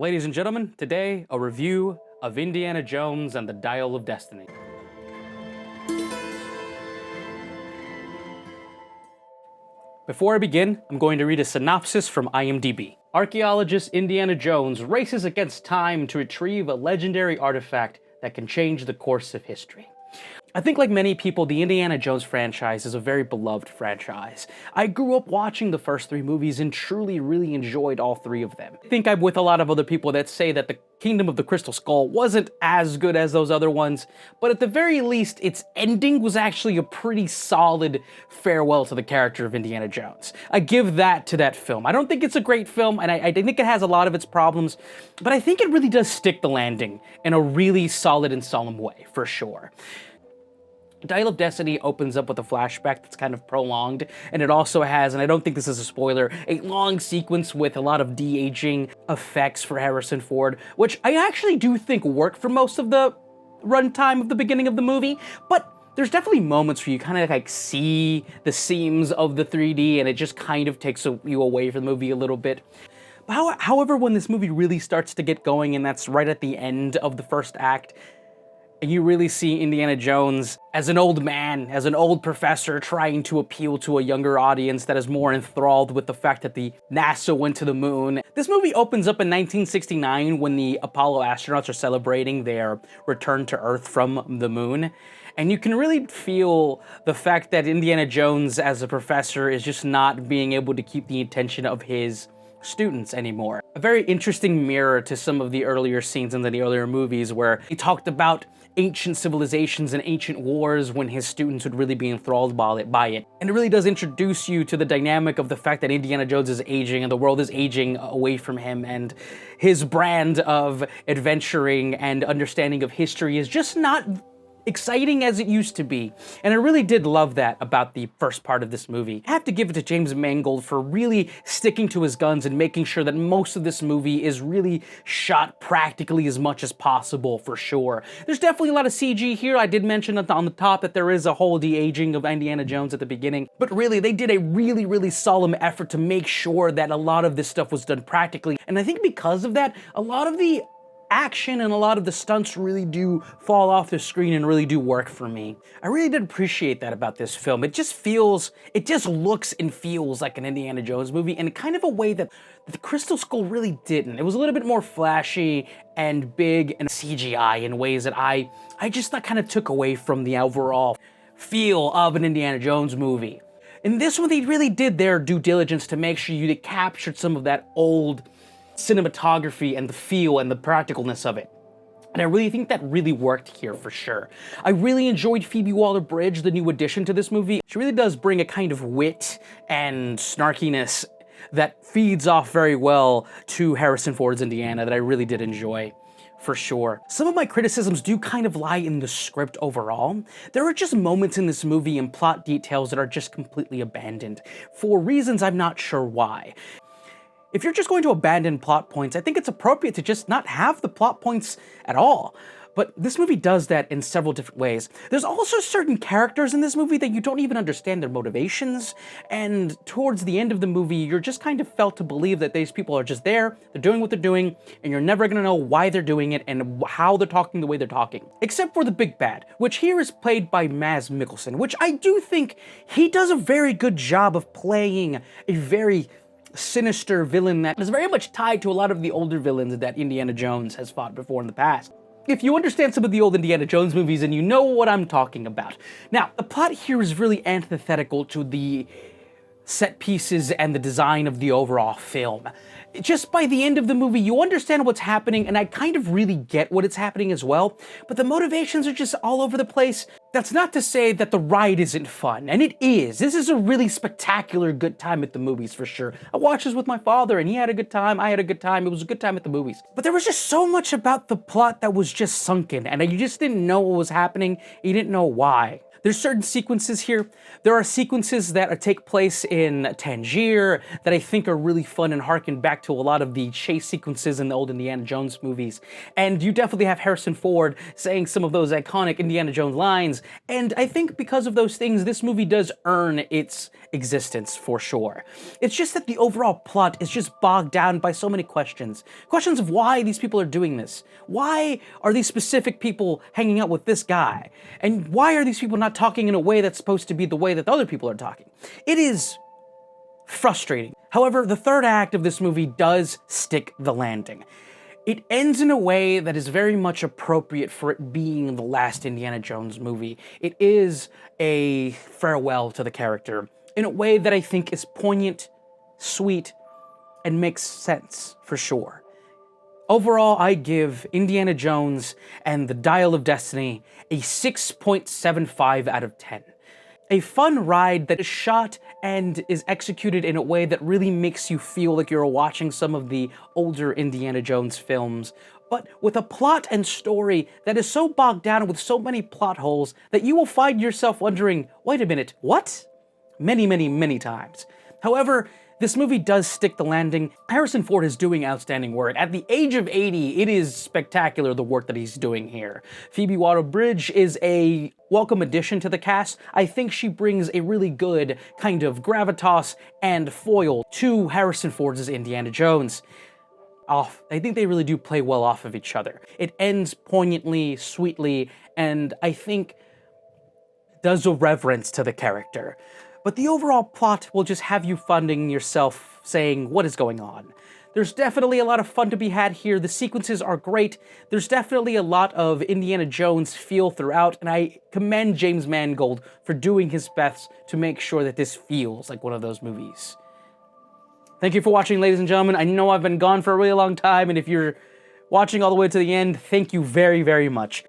Ladies and gentlemen, today a review of Indiana Jones and the Dial of Destiny. Before I begin, I'm going to read a synopsis from IMDb. Archaeologist Indiana Jones races against time to retrieve a legendary artifact that can change the course of history. I think like many people, the Indiana Jones franchise is a very beloved franchise. I grew up watching the first three movies and truly really enjoyed all three of them. I think I'm with a lot of other people that say that the Kingdom of the Crystal Skull wasn't as good as those other ones, but at the very least, its ending was actually a pretty solid farewell to the character of Indiana Jones. I give that to that film. I don't think it's a great film, and I think it has a lot of its problems, but I think it really does stick the landing in a really solid and solemn way, for sure. Dial of Destiny opens up with a flashback that's kind of prolonged, and it also has, and I don't think this is a spoiler, a long sequence with a lot of de-aging effects for Harrison Ford, which I actually do think work for most of the runtime of the beginning of the movie, but there's definitely moments where you kind of like see the seams of the 3D, and it just kind of takes you away from the movie a little bit. However, when this movie really starts to get going, and that's right at the end of the first act, and you really see Indiana Jones as an old man, as an old professor trying to appeal to a younger audience that is more enthralled with the fact that the NASA went to the moon. This movie opens up in 1969 when the Apollo astronauts are celebrating their return to Earth from the moon. And you can really feel the fact that Indiana Jones as a professor is just not being able to keep the attention of his students anymore. A very interesting mirror to some of the earlier scenes in the earlier movies where he talked about ancient civilizations and ancient wars when his students would really be enthralled by it. And it really does introduce you to the dynamic of the fact that Indiana Jones is aging and the world is aging away from him, and his brand of adventuring and understanding of history is just not exciting as it used to be. And I really did love that about the first part of this movie. I have to give it to James Mangold for really sticking to his guns and making sure that most of this movie is really shot practically as much as possible, for sure. There's definitely a lot of CG here. I did mention on the top that there is a whole de-aging of Indiana Jones at the beginning, but really they did a really solemn effort to make sure that a lot of this stuff was done practically. And I think because of that, a lot of the action and a lot of the stunts really do fall off the screen and really do work for me. I really did appreciate that about this film. It just looks and feels like an Indiana Jones movie in kind of a way that the Crystal Skull really didn't. It was a little bit more flashy and big and CGI in ways that I just kind of took away from the overall feel of an Indiana Jones movie. In this one, they really did their due diligence to make sure they captured some of that old cinematography and the feel and the practicalness of it. And I really think that really worked here for sure. I really enjoyed Phoebe Waller-Bridge, the new addition to this movie. She really does bring a kind of wit and snarkiness that feeds off very well to Harrison Ford's Indiana that I really did enjoy, for sure. Some of my criticisms do kind of lie in the script overall. There are just moments in this movie and plot details that are just completely abandoned, for reasons I'm not sure why. If you're just going to abandon plot points, I think it's appropriate to just not have the plot points at all. But this movie does that in several different ways. There's also certain characters in this movie that you don't even understand their motivations, and towards the end of the movie, you're just kind of felt to believe that these people are just there, they're doing what they're doing, and you're never gonna know why they're doing it and how they're talking the way they're talking. Except for the big bad, which here is played by Mads Mikkelsen, which I do think he does a very good job of playing a very sinister villain that is very much tied to a lot of the older villains that Indiana Jones has fought before in the past. If you understand some of the old Indiana Jones movies, then you know what I'm talking about. Now, the plot here is really antithetical to the set pieces and the design of the overall film. Just by the end of the movie, you understand what's happening, and I kind of really get what it's happening as well, but the motivations are just all over the place. That's not to say that the ride isn't fun, and it is. This is a really spectacular good time at the movies, for sure. I watched this with my father, and he had a good time, I had a good time, it was a good time at the movies. But there was just so much about the plot that was just sunken, and you just didn't know what was happening, you didn't know why. There's certain sequences here. There are sequences that take place in Tangier that I think are really fun and harken back to a lot of the chase sequences in the old Indiana Jones movies. And you definitely have Harrison Ford saying some of those iconic Indiana Jones lines. And I think because of those things, this movie does earn its existence for sure. It's just that the overall plot is just bogged down by so many questions. Questions of why these people are doing this. Why are these specific people hanging out with this guy? And why are these people not talking in a way that's supposed to be the way that the other people are talking? It is frustrating. However, the third act of this movie does stick the landing. It ends in a way that is very much appropriate for it being the last Indiana Jones movie. It is a farewell to the character in a way that I think is poignant, sweet, and makes sense for sure. Overall, I give Indiana Jones and the Dial of Destiny a 6.75 out of 10. A fun ride that is shot and is executed in a way that really makes you feel like you're watching some of the older Indiana Jones films, but with a plot and story that is so bogged down with so many plot holes that you will find yourself wondering, wait a minute, what? Many, many, many times. However, this movie does stick the landing. Harrison Ford is doing outstanding work. At the age of 80, it is spectacular the work that he's doing here. Phoebewallerbridge is a welcome addition to the cast. I think she brings a really good kind of gravitas and foil to Harrison Ford's Indiana Jones. I think they really do play well off of each other. It ends poignantly, sweetly, and I think does a reverence to the character. But the overall plot will just have you finding yourself saying, what is going on? There's definitely a lot of fun to be had here. The sequences are great. There's definitely a lot of Indiana Jones feel throughout, and I commend James Mangold for doing his best to make sure that this feels like one of those movies. Thank you for watching, ladies and gentlemen. I know I've been gone for a really long time, and if you're watching all the way to the end, thank you very, very much.